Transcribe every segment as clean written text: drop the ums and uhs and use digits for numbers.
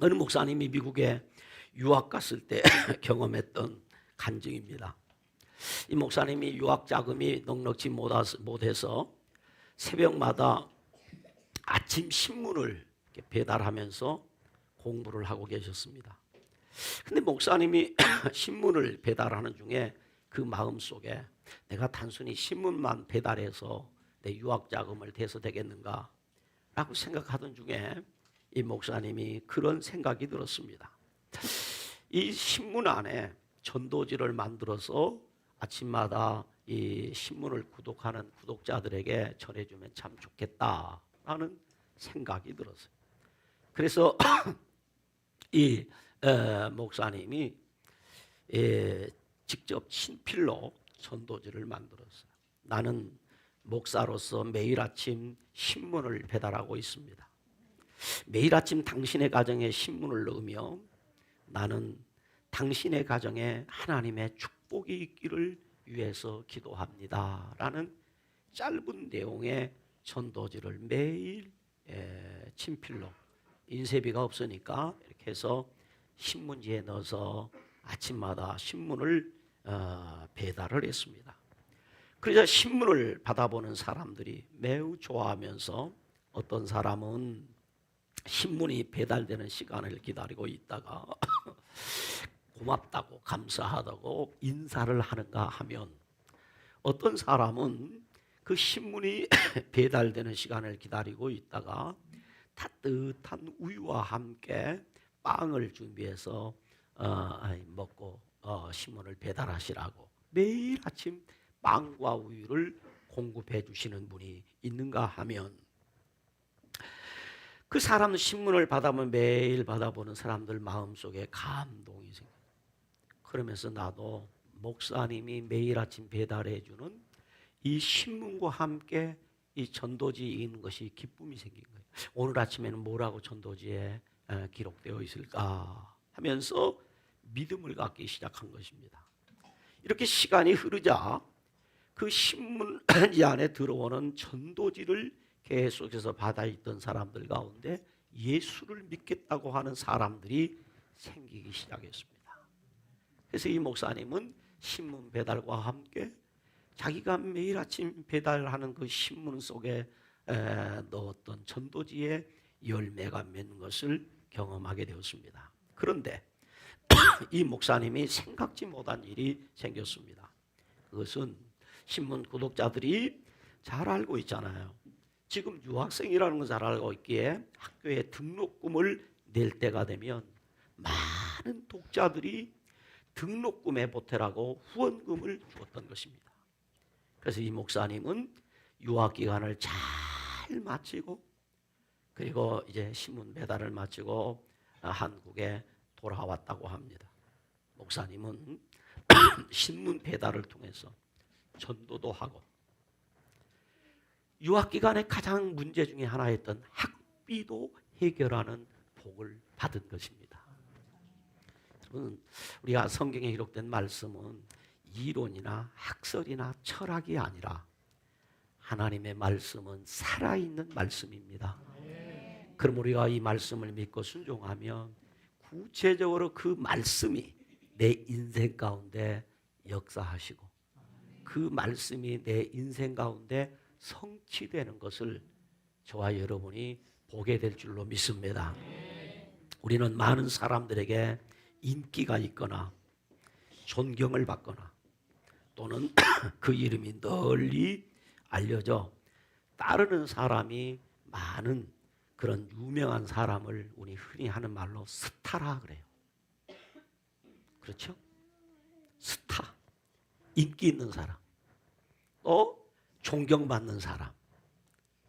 어느 목사님이 미국에 유학 갔을 때 경험했던 간증입니다. 이 목사님이 유학 자금이 넉넉지 못해서 새벽마다 아침 신문을 배달하면서 공부를 하고 계셨습니다. 근데 목사님이 신문을 배달하는 중에 그 마음속에 내가 단순히 신문만 배달해서 내 유학 자금을 대서 되겠는가 라고 생각하던 중에 이 목사님이 그런 생각이 들었습니다. 이 신문 안에 전도지를 만들어서 아침마다 이 신문을 구독하는 구독자들에게 전해주면 참 좋겠다라는 생각이 들었어요. 그래서 이 목사님이 직접 친필로 전도지를 만들었어요. 나는 목사로서 매일 아침 신문을 배달하고 있습니다. 매일 아침 당신의 가정에 신문을 넣으며 나는 당신의 가정에 하나님의 축복이 있기를 위해서 기도합니다 라는 짧은 내용의 전도지를 매일 친필로, 인쇄비가 없으니까 이렇게 해서 신문지에 넣어서 아침마다 신문을 배달을 했습니다. 그러자 신문을 받아보는 사람들이 매우 좋아하면서 어떤 사람은 신문이 배달되는 시간을 기다리고 있다가 고맙다고 감사하다고 인사를 하는가 하면, 어떤 사람은 그 신문이 배달되는 시간을 기다리고 있다가 따뜻한 우유와 함께 빵을 준비해서 먹고 신문을 배달하시라고 매일 아침 빵과 우유를 공급해 주시는 분이 있는가 하면, 그 사람 신문을 받아보면 매일 받아보는 사람들 마음속에 감동이 생겨요. 그러면서 나도 목사님이 매일 아침 배달해 주는 이 신문과 함께 이 전도지에 있는 것이 기쁨이 생긴 거예요. 오늘 아침에는 뭐라고 전도지에 기록되어 있을까 하면서 믿음을 갖기 시작한 것입니다. 이렇게 시간이 흐르자 그 신문지 안에 들어오는 전도지를 계속해서 받아 있던 사람들 가운데 예수를 믿겠다고 하는 사람들이 생기기 시작했습니다. 그래서 이 목사님은 신문 배달과 함께 자기가 매일 아침 배달하는 그 신문 속에 넣었던 전도지의 열매가 맺는 것을 경험하게 되었습니다. 그런데 이 목사님이 생각지 못한 일이 생겼습니다. 그것은 신문 구독자들이 잘 알고 있잖아요. 지금 유학생이라는 걸 잘 알고 있기에 학교에 등록금을 낼 때가 되면 많은 독자들이 등록금에 보태라고 후원금을 주었던 것입니다. 그래서 이 목사님은 유학 기간을 잘 마치고 그리고 이제 신문 배달을 마치고 한국에 돌아왔다고 합니다. 목사님은 신문 배달을 통해서 전도도 하고 유학 기간의 가장 문제 중에 하나였던 학비도 해결하는 복을 받은 것입니다. 여러분, 우리가 성경에 기록된 말씀은 이론이나 학설이나 철학이 아니라 하나님의 말씀은 살아있는 말씀입니다. 그럼 우리가 이 말씀을 믿고 순종하면 구체적으로 그 말씀이 내 인생 가운데 역사하시고 그 말씀이 내 인생 가운데 성취되는 것을 저와 여러분이 보게 될 줄로 믿습니다. 우리는 많은 사람들에게 인기가 있거나 존경을 받거나 또는 그 이름이 널리 알려져 따르는 사람이 많은 그런 유명한 사람을 우리 흔히 하는 말로 스타라 그래요. 그렇죠? 스타, 인기 있는 사람, 또 존경받는 사람,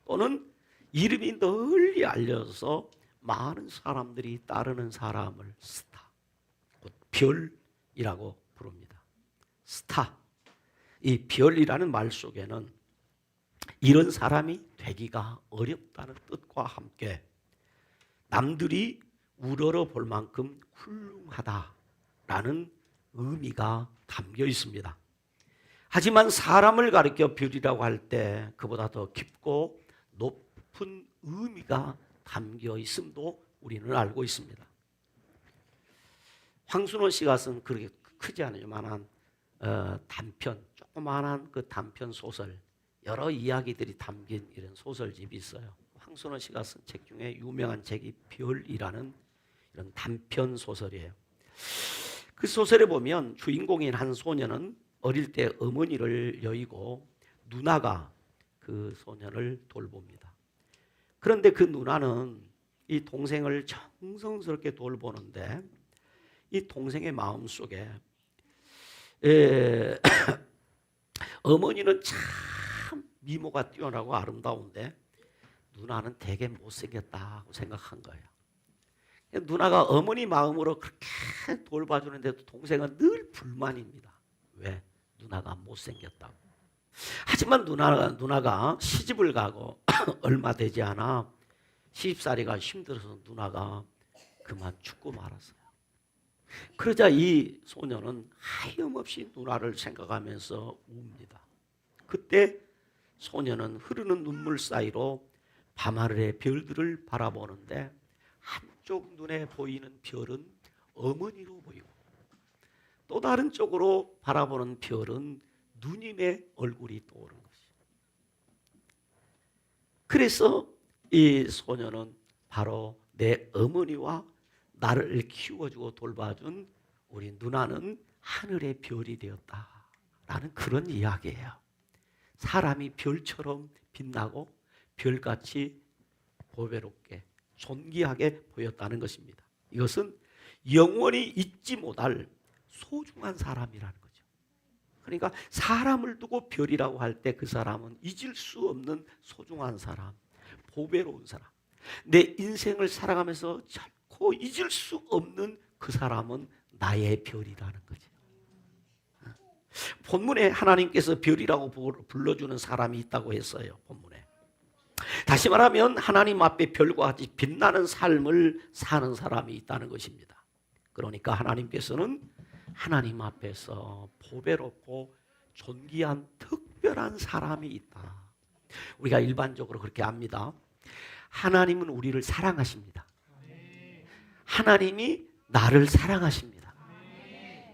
또는 이름이 널리 알려져서 많은 사람들이 따르는 사람을 스타, 곧 별이라고 부릅니다. 스타, 이 별이라는 말 속에는 이런 사람이 되기가 어렵다는 뜻과 함께 남들이 우러러 볼 만큼 훌륭하다라는 의미가 담겨 있습니다. 하지만 사람을 가리켜 별이라고 할 때 그보다 더 깊고 높은 의미가 담겨 있음도 우리는 알고 있습니다. 황순원 씨가 쓴 그렇게 크지 않지만한 단편, 조그마한 그 단편 소설, 여러 이야기들이 담긴 이런 소설집이 있어요. 황순원 씨가 쓴 책 중에 유명한 책이 별이라는 이런 단편 소설이에요. 그 소설에 보면 주인공인 한 소녀는 어릴 때 어머니를 여의고 누나가 그 소년을 돌봅니다. 그런데 그 누나는 이 동생을 정성스럽게 돌보는데 이 동생의 마음속에 어머니는 참 미모가 뛰어나고 아름다운데 누나는 되게 못생겼다고 생각한 거예요. 누나가 어머니 마음으로 그렇게 돌봐주는데도 동생은 늘 불만입니다. 왜? 누나가 못생겼다고. 하지만 누나가 시집을 가고 얼마 되지 않아 시집살이가 힘들어서 누나가 그만 죽고 말았어요. 그러자 이 소녀는 하염없이 누나를 생각하면서 웁니다. 그때 소녀는 흐르는 눈물 사이로 밤하늘의 별들을 바라보는데 한쪽 눈에 보이는 별은 어머니로 보이고 또 다른 쪽으로 바라보는 별은 누님의 얼굴이 떠오른 것이죠. 그래서 이 소녀는 바로 내 어머니와 나를 키워주고 돌봐준 우리 누나는 하늘의 별이 되었다라는 그런 이야기예요. 사람이 별처럼 빛나고 별같이 보배롭게 존귀하게 보였다는 것입니다. 이것은 영원히 잊지 못할 소중한 사람이라는 거죠. 그러니까 사람을 두고 별이라고 할 때 그 사람은 잊을 수 없는 소중한 사람, 보배로운 사람. 내 인생을 살아가면서 결코 잊을 수 없는 그 사람은 나의 별이라는 거죠. 본문에 하나님께서 별이라고 불러주는 사람이 있다고 했어요. 본문에. 다시 말하면 하나님 앞에 별과 같이 빛나는 삶을 사는 사람이 있다는 것입니다. 그러니까 하나님께서는 하나님 앞에서 보배롭고 존귀한 특별한 사람이 있다. 우리가 일반적으로 그렇게 압니다. 하나님은 우리를 사랑하십니다. 하나님이 나를 사랑하십니다.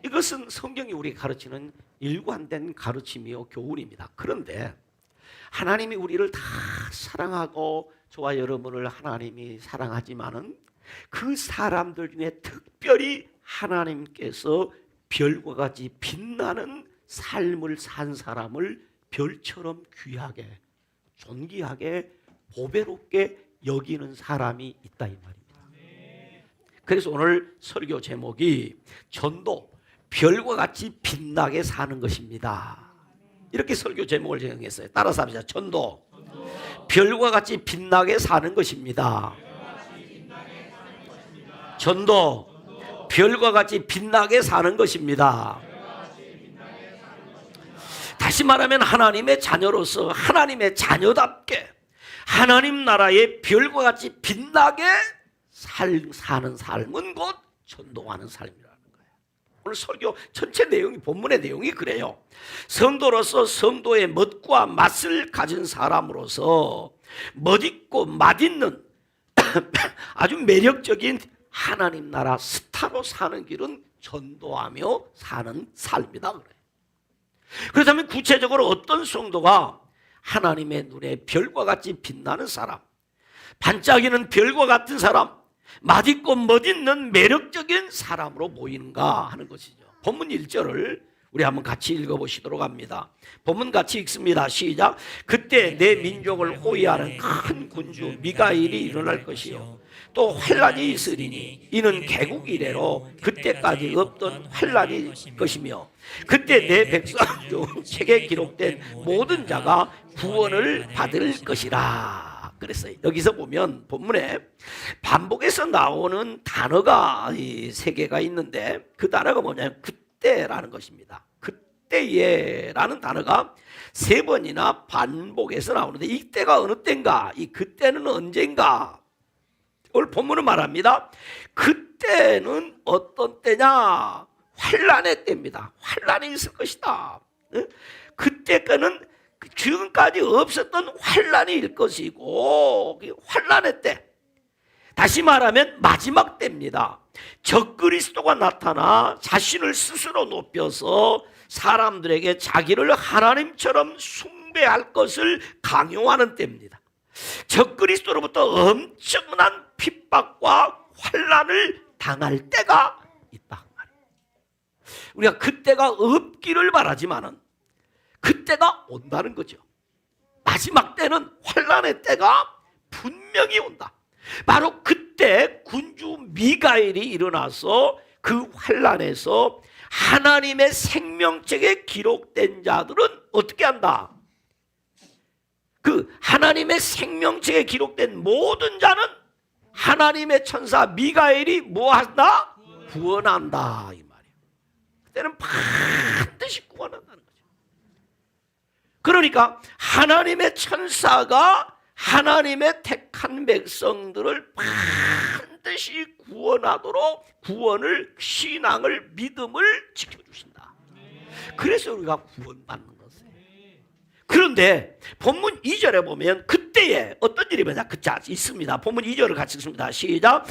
이것은 성경이 우리에게 가르치는 일관된 가르침이요 교훈입니다. 그런데 하나님이 우리를 다 사랑하고 저와 여러분을 하나님이 사랑하지만은 그 사람들 중에 특별히 하나님께서 별과 같이 빛나는 삶을 산 사람을 별처럼 귀하게 존귀하게 보배롭게 여기는 사람이 있다 이 말입니다. 그래서 오늘 설교 제목이 전도 별과 같이 빛나게 사는 것입니다. 이렇게 설교 제목을 정했어요. 따라서 합시다. 전도 별과 같이 빛나게 사는 것입니다. 전도 별과 같이 빛나게 사는 것입니다. 다시 말하면 하나님의 자녀로서 하나님의 자녀답게 하나님 나라의 별과 같이 빛나게 사는 삶은 곧 전도하는 삶이라는 거예요. 오늘 설교 전체 내용이 본문의 내용이 그래요. 성도로서 성도의 멋과 맛을 가진 사람으로서 멋있고 맛있는 아주 매력적인 하나님 나라 스타로 사는 길은 전도하며 사는 삶이다 그래요. 그렇다면 구체적으로 어떤 성도가 하나님의 눈에 별과 같이 빛나는 사람, 반짝이는 별과 같은 사람, 맛있고 멋있는 매력적인 사람으로 보이는가 하는 것이죠. 본문 1절을 우리 한번 같이 읽어보시도록 합니다. 본문 같이 읽습니다. 시작. 그때 내 민족을 호위하는 큰 군주 미가엘이 일어날 것이요 또 환란이 있으리니 이는 개국 이래로 그때까지 없던 환란이 것이며 그때 내 백성 중 책에 기록된 모든 자가 구원을 받을 것이라 그랬어요. 여기서 보면 본문에 반복해서 나오는 단어가 세 개가 있는데 그 단어가 뭐냐면 그때라는 것입니다. 그때에라는 단어가 세 번이나 반복해서 나오는데 이때가 어느 때인가? 이 그때는 언젠가? 오늘 본문은 말합니다. 그때는 어떤 때냐? 환란의 때입니다. 환란이 있을 것이다. 그때 거는 지금까지 없었던 환란일 것이고 환란의 때. 다시 말하면 마지막 때입니다. 적그리스도가 나타나 자신을 스스로 높여서 사람들에게 자기를 하나님처럼 숭배할 것을 강요하는 때입니다. 적그리스도로부터 엄청난 핍박과 환난을 당할 때가 있다. 우리가 그때가 없기를 바라지만은 그때가 온다는 거죠. 마지막 때는 환난의 때가 분명히 온다. 바로 그때 군주 미가엘이 일어나서 그 환난에서 하나님의 생명책에 기록된 자들은 어떻게 한다? 그 하나님의 생명책에 기록된 모든 자는 하나님의 천사 미가엘이 뭐 한다? 구원한다 이 말이에요. 그때는 반드시 구원한다는 거죠. 그러니까 하나님의 천사가 하나님의 택한 백성들을 반드시 구원하도록 구원을, 신앙을, 믿음을 지켜주신다. 그래서 우리가 구원받는 것이에요. 그런데 본문 2절에 보면 그때에 어떤 일이 있습니다. 본문 2절을 같이 읽습니다. 시작.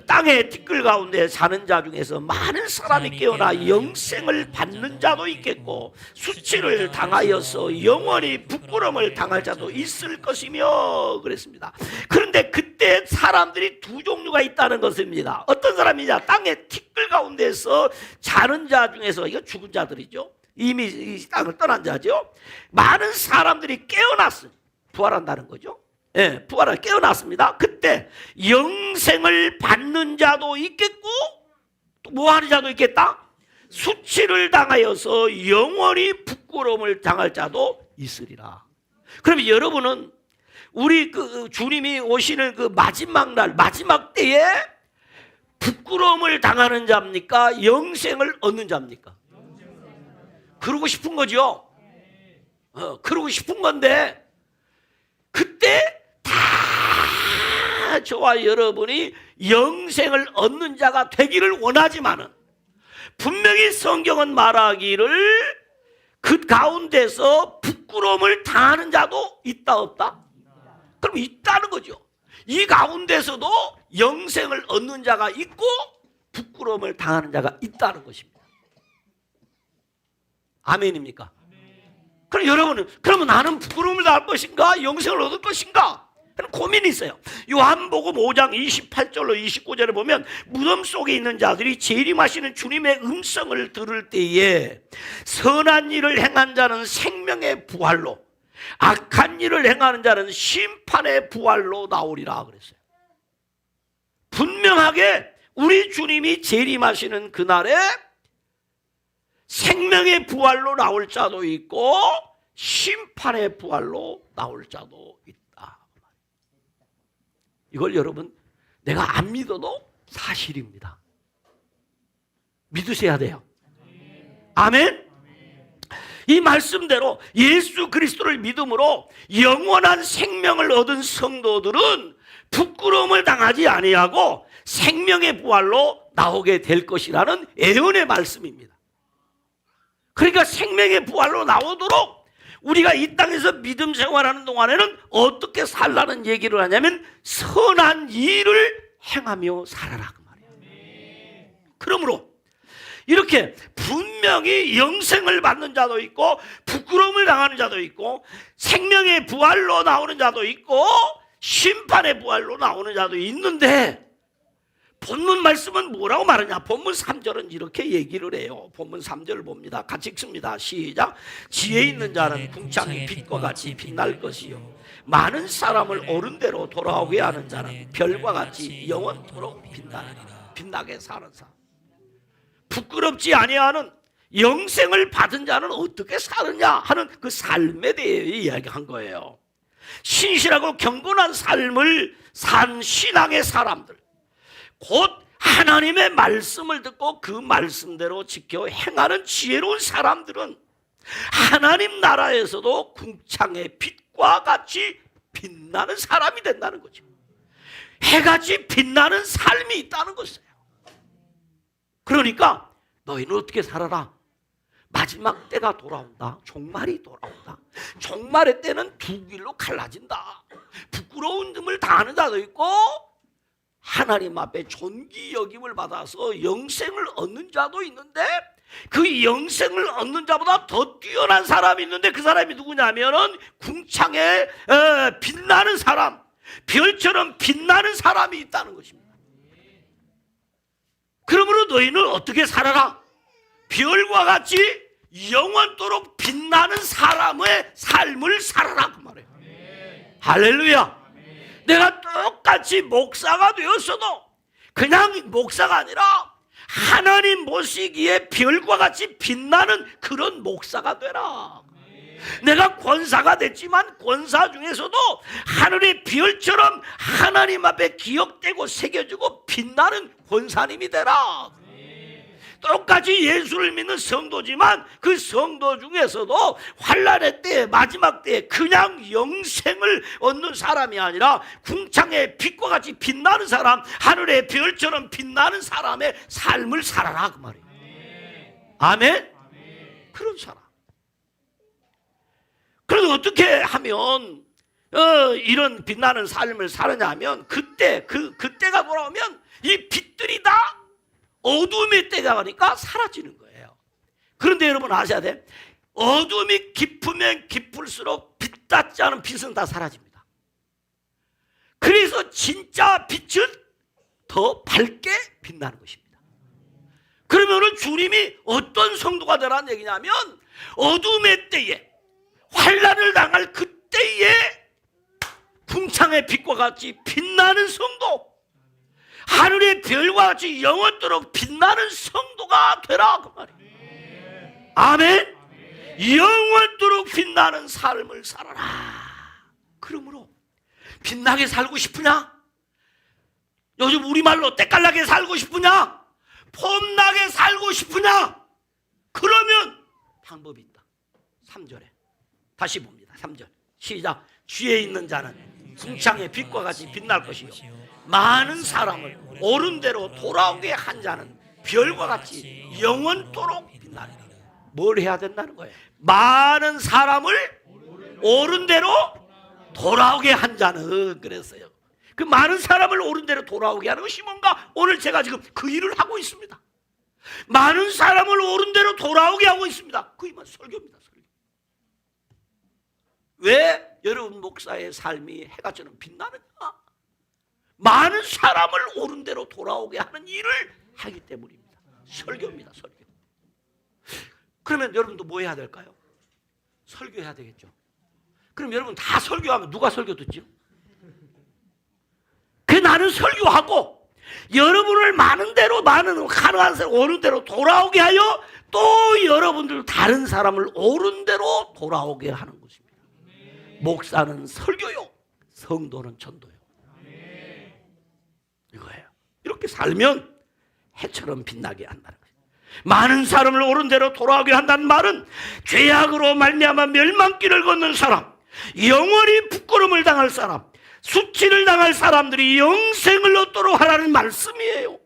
땅의 티끌 가운데 사는 자 중에서 많은 사람이 깨어나 영생을 받는 자도 있겠고 수치를 당하여서 영원히 부끄러움을 당할 자도 있을 것이며 그랬습니다. 그런데 그때 사람들이 두 종류가 있다는 것입니다. 어떤 사람이냐? 땅의 티끌 가운데서 자는 자 중에서, 이거 죽은 자들이죠. 이미 이 땅을 떠난 자죠. 많은 사람들이 깨어났습니다. 부활한다는 거죠. 예, 부활을 깨어났습니다. 그때 영생을 받는 자도 있겠고 또 뭐 하는 자도 있겠다? 수치를 당하여서 영원히 부끄러움을 당할 자도 있으리라. 그러면 여러분은 우리 그 주님이 오시는 그 마지막 날, 마지막 때에 부끄러움을 당하는 자입니까? 영생을 얻는 자입니까? 그러고 싶은 거죠. 그러고 싶은 건데 그때 다 저와 여러분이 영생을 얻는 자가 되기를 원하지만은 분명히 성경은 말하기를 그 가운데서 부끄러움을 당하는 자도 있다 없다? 그럼 있다는 거죠. 이 가운데서도 영생을 얻는 자가 있고 부끄러움을 당하는 자가 있다는 것입니다. 아멘입니까? 그럼 여러분은 그러면 나는 부끄러움을 당할 것인가? 영생을 얻을 것인가? 하는 고민이 있어요. 요한복음 5장 28절로 29절에 보면 무덤 속에 있는 자들이 재림하시는 주님의 음성을 들을 때에 선한 일을 행한 자는 생명의 부활로, 악한 일을 행하는 자는 심판의 부활로 나오리라 그랬어요. 분명하게 우리 주님이 재림하시는 그날에 생명의 부활로 나올 자도 있고 심판의 부활로 나올 자도 있다. 이걸 여러분 내가 안 믿어도 사실입니다. 믿으셔야 돼요. 아멘. 이 말씀대로 예수 그리스도를 믿음으로 영원한 생명을 얻은 성도들은 부끄러움을 당하지 아니하고 생명의 부활로 나오게 될 것이라는 예언의 말씀입니다. 그러니까 생명의 부활로 나오도록 우리가 이 땅에서 믿음 생활하는 동안에는 어떻게 살라는 얘기를 하냐면 선한 일을 행하며 살아라 그 말이에요. 그러므로 이렇게 분명히 영생을 받는 자도 있고 부끄러움을 당하는 자도 있고 생명의 부활로 나오는 자도 있고 심판의 부활로 나오는 자도 있는데 본문 말씀은 뭐라고 말하냐? 본문 3절은 이렇게 얘기를 해요. 본문 3절을 봅니다. 같이 읽습니다. 시작. 지혜 있는 자는 궁창의 빛과 같이 빛날 것이요 많은 사람을 옳은 대로 돌아오게 하는 자는 별과 같이 영원토록 빛나리라. 빛나게 사는 사람. 부끄럽지 아니하는 영생을 받은 자는 어떻게 사느냐 하는 그 삶에 대해 이야기한 거예요. 신실하고 경건한 삶을 산 신앙의 사람들, 곧 하나님의 말씀을 듣고 그 말씀대로 지켜 행하는 지혜로운 사람들은 하나님 나라에서도 궁창의 빛과 같이 빛나는 사람이 된다는 거죠. 해같이 빛나는 삶이 있다는 것이에요. 그러니까 너희는 어떻게 살아라? 마지막 때가 돌아온다. 종말이 돌아온다. 종말의 때는 두 길로 갈라진다. 부끄러운 점을 당하는 자도 있고 하나님 앞에 존귀 여김을 받아서 영생을 얻는 자도 있는데, 그 영생을 얻는 자보다 더 뛰어난 사람이 있는데, 그 사람이 누구냐면은 궁창에 빛나는 사람, 별처럼 빛나는 사람이 있다는 것입니다. 그러므로 너희는 어떻게 살아라? 별과 같이 영원토록 빛나는 사람의 삶을 살아라, 그 말이에요. 할렐루야. 내가 똑같이 목사가 되었어도 그냥 목사가 아니라 하나님 보시기에 별과 같이 빛나는 그런 목사가 되라. 내가 권사가 됐지만 권사 중에서도 하늘의 별처럼 하나님 앞에 기억되고 새겨지고 빛나는 권사님이 되라. 똑같이 예수를 믿는 성도지만 그 성도 중에서도 환난의 때에, 마지막 때에 그냥 영생을 얻는 사람이 아니라 궁창의 빛과 같이 빛나는 사람, 하늘의 별처럼 빛나는 사람의 삶을 살아라, 그 말이에요. 아멘? 그런 사람. 그래도 어떻게 하면 이런 빛나는 삶을 살았냐면, 그때가 돌아오면 이 빛들이 다 어둠의 때가 가니까 사라지는 거예요. 그런데 여러분 아셔야 돼. 어둠이 깊으면 깊을수록 빛 닿지 않은 빛은 다 사라집니다. 그래서 진짜 빛은 더 밝게 빛나는 것입니다. 그러면 주님이 어떤 성도가 되라는 얘기냐면, 어둠의 때에, 환난을 당할 그때에 궁창의 빛과 같이 빛나는 성도, 하늘의 별과 같이 영원토록 빛나는 성도가 되라, 그 말이에요. 아멘. 영원토록 빛나는 삶을 살아라. 그러므로 빛나게 살고 싶으냐? 요즘 우리말로 때깔나게 살고 싶으냐? 폼나게 살고 싶으냐? 그러면 방법이 있다. 3절에 다시 봅니다. 3절 시작. 주에 있는 자는 궁창의 빛과 같이 빛날 것이요, 많은 사람을 옳은 대로 돌아오게 한 자는 별과 같이 영원토록 빛나리라. 뭘 해야 된다는 거예요? 많은 사람을 옳은 대로 돌아오게 한 자는, 그랬어요. 그 많은 사람을 옳은 대로 돌아오게 하는 것이 뭔가? 오늘 제가 지금 그 일을 하고 있습니다. 많은 사람을 옳은 대로 돌아오게 하고 있습니다. 그게 설교입니다. 설교. 왜 여러분 목사의 삶이 해가처럼 빛나느냐? 많은 사람을 옳은 대로 돌아오게 하는 일을 하기 때문입니다. 설교입니다. 설교. 그러면 여러분도 뭐 해야 될까요? 설교해야 되겠죠. 그럼 여러분 다 설교하면 누가 설교 듣죠? 그 나는 설교하고 여러분을 많은 대로, 많은 가능한 사람 옳은 대로 돌아오게 하여 또 여러분들 다른 사람을 옳은 대로 돌아오게 하는 것입니다. 목사는 설교요, 성도는 전도요. 이거예요. 이렇게 살면 해처럼 빛나게 한다는 거예요. 많은 사람을 옳은 대로 돌아오게 한다는 말은 죄악으로 말미암아 멸망길을 걷는 사람, 영원히 부끄러움을 당할 사람, 수치를 당할 사람들이 영생을 얻도록 하라는 말씀이에요.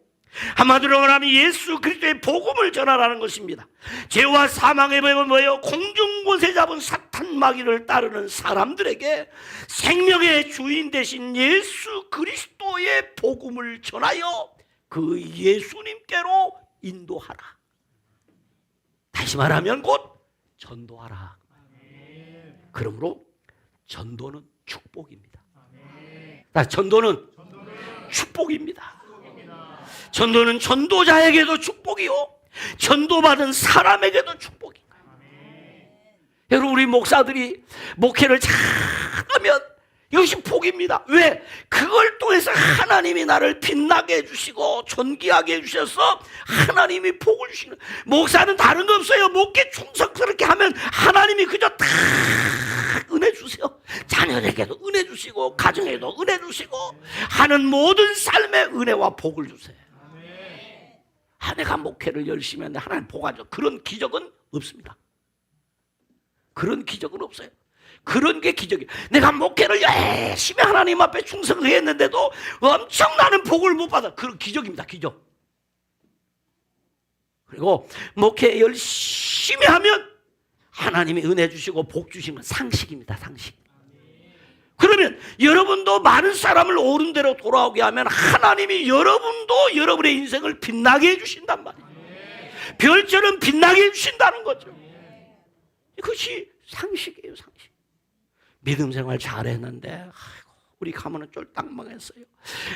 한마디로 말하면 예수 그리스도의 복음을 전하라는 것입니다. 죄와 사망의 법은 뭐예요? 공중권세 잡은 사탄 마귀를 따르는 사람들에게 생명의 주인 되신 예수 그리스도의 복음을 전하여 그 예수님께로 인도하라. 다시 말하면 곧 전도하라. 그러므로 전도는 축복입니다. 전도는 축복입니다. 전도는 전도자에게도 축복이요, 전도받은 사람에게도 축복인 거예요. 여러분, 우리 목사들이 목회를 잘하면 이것이 복입니다. 왜? 그걸 통해서 하나님이 나를 빛나게 해주시고 존귀하게 해주셔서 하나님이 복을 주시는. 목사는 다른 거 없어요. 목회 충성스럽게 하면 하나님이 그저 다 은혜 주세요. 자녀에게도 은혜 주시고 가정에도 은혜 주시고 하는 모든 삶에 은혜와 복을 주세요. 내가 목회를 열심히 하는데 하나님 복하죠. 그런 기적은 없습니다. 그런 기적은 없어요. 그런 게 기적이에요. 내가 목회를 열심히 하나님 앞에 충성을 했는데도 엄청나는 복을 못 받아. 그런 기적입니다. 기적. 그리고 목회 열심히 하면 하나님이 은혜 주시고 복 주시면 상식입니다. 상식. 그러면 여러분도 많은 사람을 옳은 대로 돌아오게 하면 하나님이 여러분도 여러분의 인생을 빛나게 해주신단 말이에요. 별처럼 빛나게 해주신다는 거죠. 그것이 상식이에요, 상식. 믿음 생활 잘했는데 아이고, 우리 가문은 쫄딱 망했어요.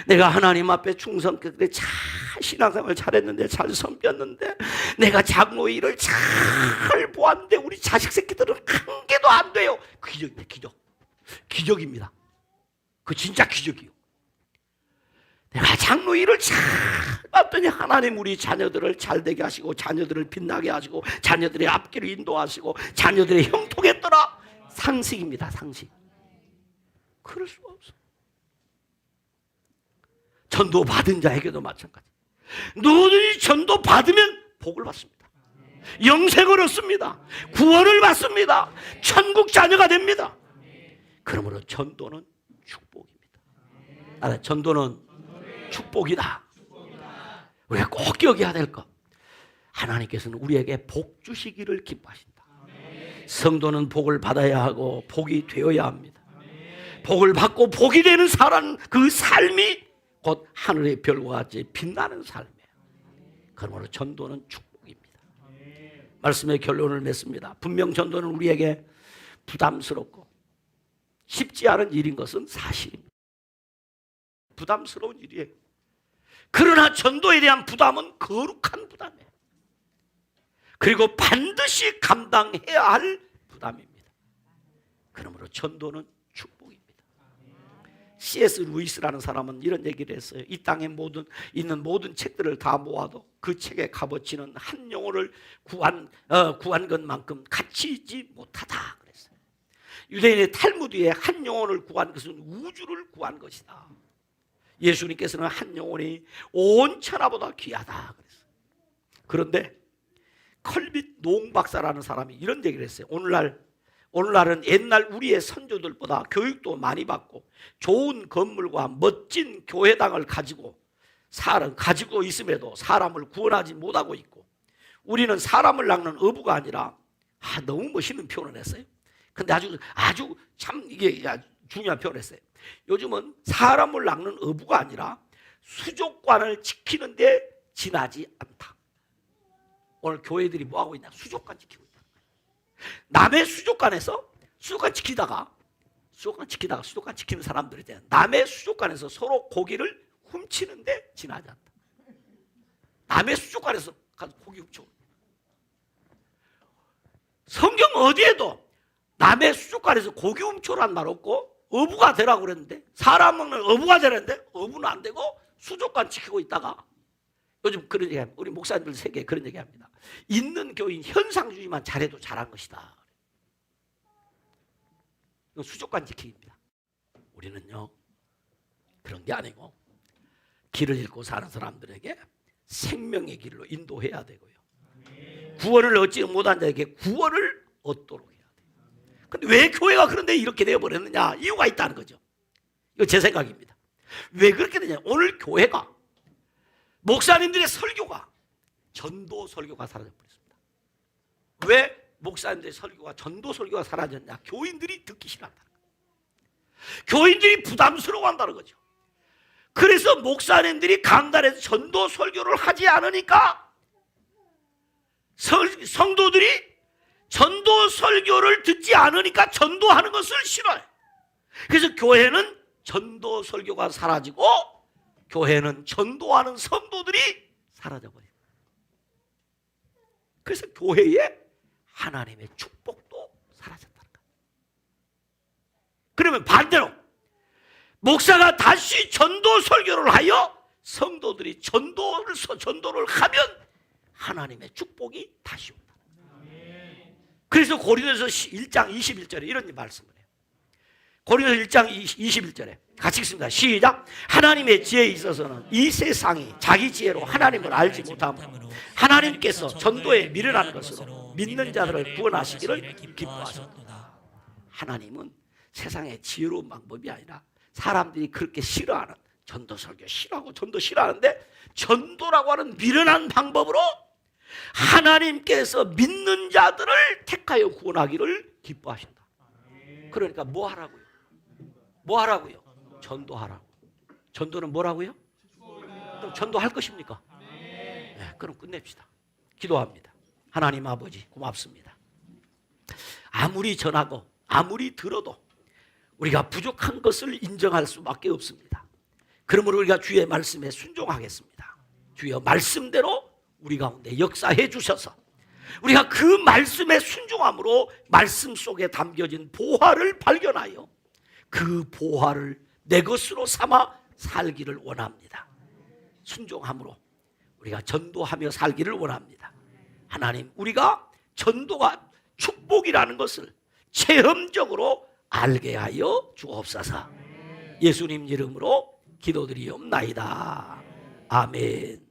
내가 하나님 앞에 충성했는데 잘 신앙생활 잘했는데 잘 섬겼는데 내가 장로 일을 잘 보았는데 우리 자식 새끼들은 한 개도 안 돼요. 기적입니다, 기적. 기적입니다. 그 진짜 기적이요. 내가 장로 일을 잘 봤더니 하나님 우리 자녀들을 잘되게 하시고 자녀들을 빛나게 하시고 자녀들의 앞길을 인도하시고 자녀들의 형통했더라. 상식입니다, 상식. 그럴 수가 없어. 전도 받은 자에게도 마찬가지. 누구든지 전도 받으면 복을 받습니다. 영생을 얻습니다. 구원을 받습니다. 천국 자녀가 됩니다. 그러므로 전도는 축복입니다. 전도는 축복이다. 우리가 꼭 기억해야 될 것. 하나님께서는 우리에게 복 주시기를 기뻐하신다. 성도는 복을 받아야 하고 복이 되어야 합니다. 복을 받고 복이 되는 사람, 그 삶이 곧 하늘의 별과 같이 빛나는 삶이에요. 그러므로 전도는 축복입니다. 말씀의 결론을 맺습니다. 분명 전도는 우리에게 부담스럽고 쉽지 않은 일인 것은 사실입니다. 부담스러운 일이에요. 그러나 전도에 대한 부담은 거룩한 부담이에요. 그리고 반드시 감당해야 할 부담입니다. 그러므로 전도는 축복입니다. C.S. 루이스라는 사람은 이런 얘기를 했어요. 이 땅에 있는 모든 책들을 다 모아도 그 책의 값어치는 한 영혼을 구한 것만큼 가치 있지 못하다 그랬어요. 유대인의 탈무드에 한 영혼을 구한 것은 우주를 구한 것이다. 예수님께서는 한 영혼이 온 천하보다 귀하다 그랬어요. 그런데 컬빗 노웅 박사라는 사람이 이런 얘기를 했어요. 오늘날은 옛날 우리의 선조들보다 교육도 많이 받고 좋은 건물과 멋진 교회당을 가지고 있음에도 사람을 구원하지 못하고 있고, 우리는 사람을 낚는 어부가 아니라 너무 멋있는 표현을 했어요. 근데 아주 참 이게 중요한 표현을 했어요. 요즘은 사람을 낚는 어부가 아니라 수족관을 지키는데 지나지 않다. 오늘 교회들이 뭐하고 있냐? 수족관 지키고 있다. 남의 수족관에서 수족관 지키다가 수족관 지키는 사람들이 돼. 남의 수족관에서 서로 고기를 훔치는데 지나지 않다. 남의 수족관에서 가서 고기 훔쳐. 성경 어디에도 남의 수족관에서 고기 훔쳐란 말 없고 어부가 되라고 그랬는데, 사람은 어부가 되는데 어부는 안 되고 수족관 지키고 있다가, 요즘 그런 얘기, 우리 목사님들 세계에 그런 얘기 합니다. 있는 교인 현상주의만 잘해도 잘한 것이다. 이건 수족관 지키기입니다. 우리는요 그런 게 아니고 길을 잃고 사는 사람들에게 생명의 길로 인도해야 되고요, 구원을 얻지 못한 자에게 구원을 얻도록 해야 돼요. 근데 왜 교회가 그런데 이렇게 되어버렸느냐? 이유가 있다는 거죠. 이거 제 생각입니다. 왜 그렇게 되냐? 오늘 교회가, 목사님들의 설교가 전도 설교가 사라져버렸습니다. 왜 목사님들의 설교가 전도 설교가 사라졌냐? 교인들이 듣기 싫어한다는 거예요. 교인들이 부담스러워한다는 거죠. 그래서 목사님들이 강단에서 전도 설교를 하지 않으니까 성도들이 전도 설교를 듣지 않으니까 전도하는 것을 싫어해. 그래서 교회는 전도 설교가 사라지고 교회는 전도하는 성도들이 사라져버려요. 그래서 교회에 하나님의 축복도 사라졌다는 거예요. 그러면 반대로 목사가 다시 전도 설교를 하여 성도들이 전도를 하면 하나님의 축복이 다시 온다. 그래서 고린도서 1장 21절에 이런 말씀을 해요. 고린도서 1장 21절에 같이 읽습니다. 시작. 하나님의 지혜에 있어서는 이 세상이 자기 지혜로 하나님을 알지 못하므로 하나님께서 전도에 미련한 것으로 믿는 자들을 구원하시기를 기뻐하셨도다. 하나님은 세상의 지혜로운 방법이 아니라 사람들이 그렇게 싫어하는, 전도 설교 싫어하고 전도 싫어하는데 전도라고 하는 미련한 방법으로 하나님께서 믿는 자들을 택하여 구원하기를 기뻐하신다. 그러니까 뭐 하라고요? 뭐 하라고요? 전도하라고. 전도는 뭐라고요? 그럼 전도할 것입니까? 네, 그럼 끝냅시다. 기도합니다. 하나님 아버지 고맙습니다. 아무리 전하고 아무리 들어도 우리가 부족한 것을 인정할 수밖에 없습니다. 그러므로 우리가 주의 말씀에 순종하겠습니다. 주여 말씀대로 우리 가운데 역사해 주셔서 우리가 그 말씀에 순종함으로 말씀 속에 담겨진 보화를 발견하여 그 보화를 내 것으로 삼아 살기를 원합니다. 순종함으로 우리가 전도하며 살기를 원합니다. 하나님, 우리가 전도가 축복이라는 것을 체험적으로 알게 하여 주옵소서. 예수님 이름으로 기도드리옵나이다. 아멘.